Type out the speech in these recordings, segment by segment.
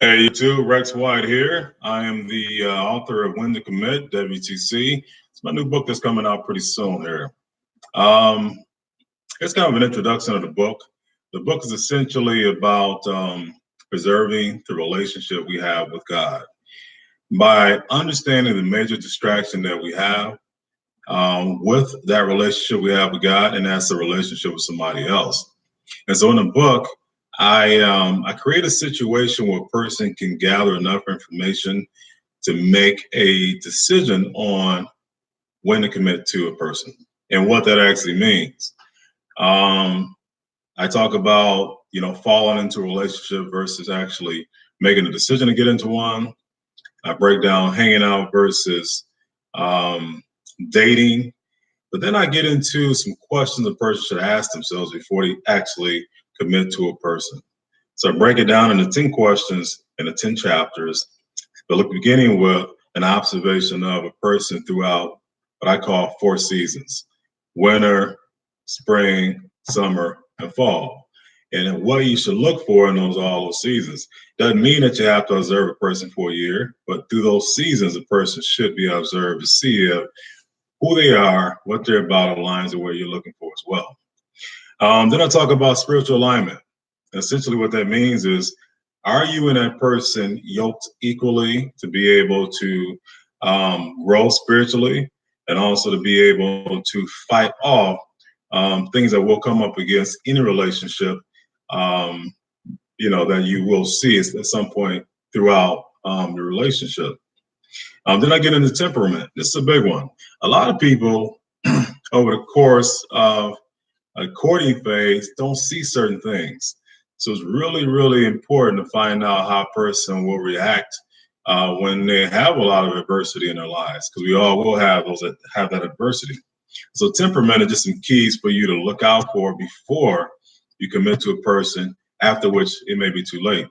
Hey, you too. Rex White here. I am the author of When to Commit, W.T.C. It's my new book that's coming out pretty soon here. Um, it's kind of an introduction of the book. The book is essentially about preserving the relationship we have with God. By understanding the major distraction that we have with that relationship we have with God, and that's the relationship with somebody else. And so in the book, I create a situation where a person can gather enough information to make a decision on when to commit to a person and what that actually means. Um, I talk about falling into a relationship versus actually making a decision to get into one. I break down hanging out versus um, dating, but then I get into some questions a person should ask themselves before they actually commit to a person. So I break it down into 10 questions in the 10 chapters, but look, beginning with an observation of a person throughout what I call four seasons: winter, spring, summer, and fall. And what you should look for in all those seasons. Doesn't mean that you have to observe a person for a year, but through those seasons, a person should be observed to see if who they are, what they're about aligns with where you're looking for as well. Then I talk about spiritual alignment. Essentially, what that means is, are you and that person yoked equally to be able to grow spiritually and also to be able to fight off things that will come up against any relationship, um, that you will see at some point throughout the relationship. Then I get into temperament. This is a big one. A lot of people over the course of a courting phase don't see certain things. So it's really, really important to find out how a person will react when they have a lot of adversity in their lives, because we all will have those that have that adversity. So temperament is just some keys for you to look out for before you commit to a person, after which it may be too late.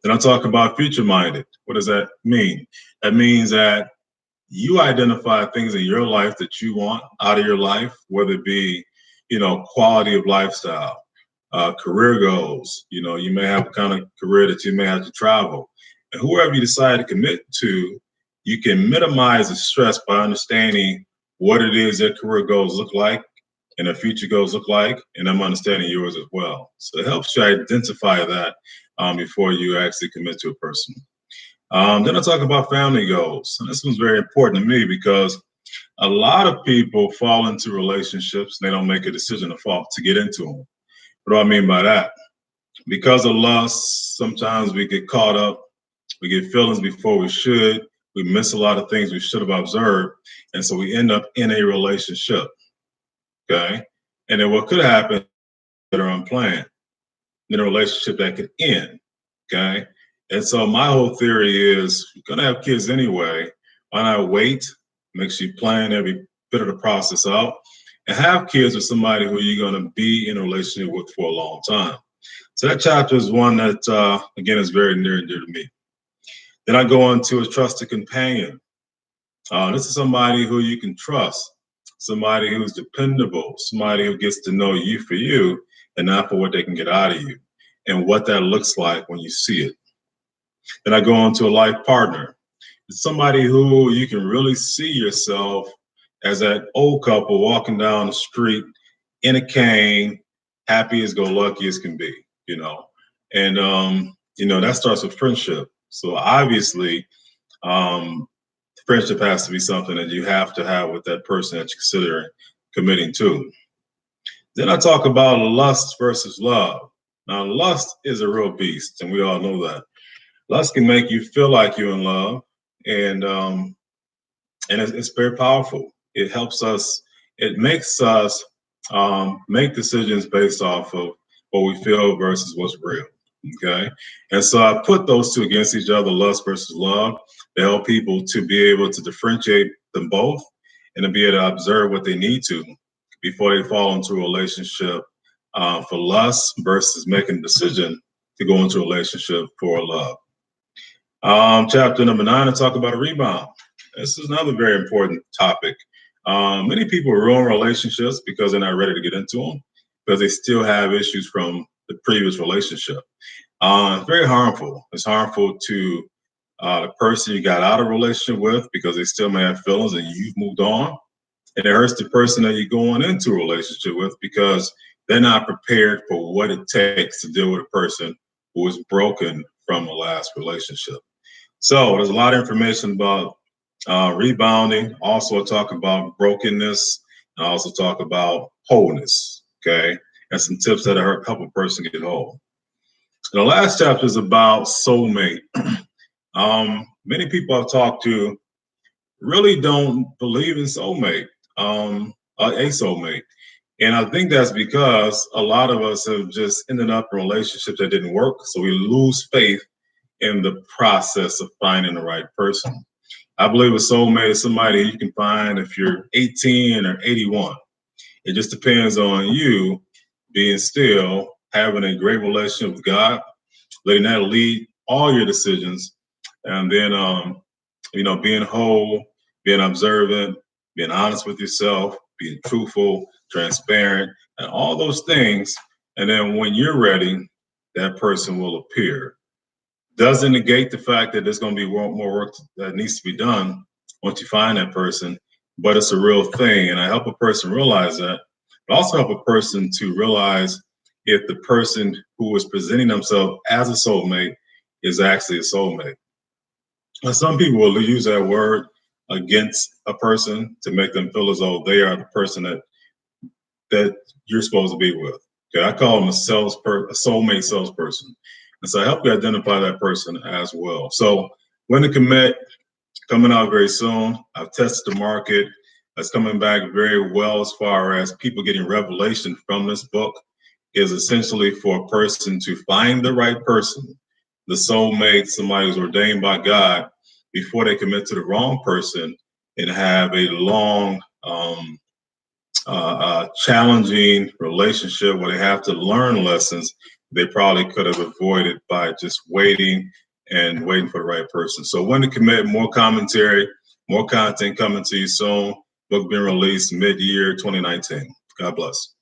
Then I talk about future minded. What does that mean? That means that you identify things in your life that you want out of your life, whether it be, quality of lifestyle, career goals. You may have a kind of career that you may have to travel. And whoever you decide to commit to, you can minimize the stress by understanding what it is their career goals look like and their future goals look like, and I'm understanding yours as well. So it helps you identify that before you actually commit to a person. Then I talk about family goals. And this one's very important to me because a lot of people fall into relationships and they don't make a decision to get into them. What do I mean by that? Because of lust, sometimes we get caught up, we get feelings before we should, we miss a lot of things we should have observed, and so we end up in a relationship. Okay. And then what could happen that are unplanned in a relationship that could end. Okay. And so my whole theory is, you're gonna have kids anyway. Why not wait? Make sure you plan every bit of the process out and have kids with somebody who you're gonna be in a relationship with for a long time. So that chapter is one that again is very near and dear to me. Then I go on to a trusted companion. This is somebody who you can trust, somebody who's dependable, somebody who gets to know you for you and not for what they can get out of you, and what that looks like when you see it. Then I go on to a life partner. It's somebody who you can really see yourself as that old couple walking down the street in a cane, happy as go lucky as can be, you know. And that starts with friendship. So obviously, um, friendship has to be something that you have to have with that person that you're considering committing to. Then I talk about lust versus love. Now, lust is a real beast, and we all know that. Lust can make you feel like you're in love, and it's very powerful. It helps us. It makes us make decisions based off of what we feel versus what's real. Okay, and so I put those two against each other, lust versus love, to help people to be able to differentiate them both and to be able to observe what they need to before they fall into a relationship for lust versus making a decision to go into a relationship for love. Chapter number 9, I talk about a rebound. This is another very important topic. Many people ruin relationships because they're not ready to get into them, because they still have issues from the previous relationship. It's very harmful. It's harmful to the person you got out of a relationship with because they still may have feelings and you've moved on. And it hurts the person that you're going into a relationship with because they're not prepared for what it takes to deal with a person who was broken from a last relationship. So there's a lot of information about rebounding. Also talk about brokenness. And also talk about wholeness. Okay, and some tips that help a person get whole. The last chapter is about soulmate. Many people I've talked to really don't believe in soulmate, a soulmate. And I think that's because a lot of us have just ended up in relationships that didn't work. So we lose faith in the process of finding the right person. I believe a soulmate is somebody you can find if you're 18 or 81. It just depends on you being still, having a great relationship with God, letting that lead all your decisions, and then being whole, being observant, being honest with yourself, being truthful, transparent, and all those things. And then when you're ready, that person will appear. Doesn't negate the fact that there's going to be more work that needs to be done once you find that person, but it's a real thing. And I help a person realize that, but also help a person to realize if the person who is presenting themselves as a soulmate is actually a soulmate. Now, some people will use that word against a person to make them feel as though they are the person that you're supposed to be with. Okay, I call them a soulmate salesperson. And so I help you identify that person as well. So When to Commit, coming out very soon. I've tested the market. That's coming back very well as far as people getting revelation from this book. Is essentially for a person to find the right person, the soulmate, somebody who's ordained by God, before they commit to the wrong person and have a long, challenging relationship where they have to learn lessons they probably could have avoided by just waiting for the right person. So When to Commit, more commentary, more content coming to you soon. Book being released mid-year 2019. God bless.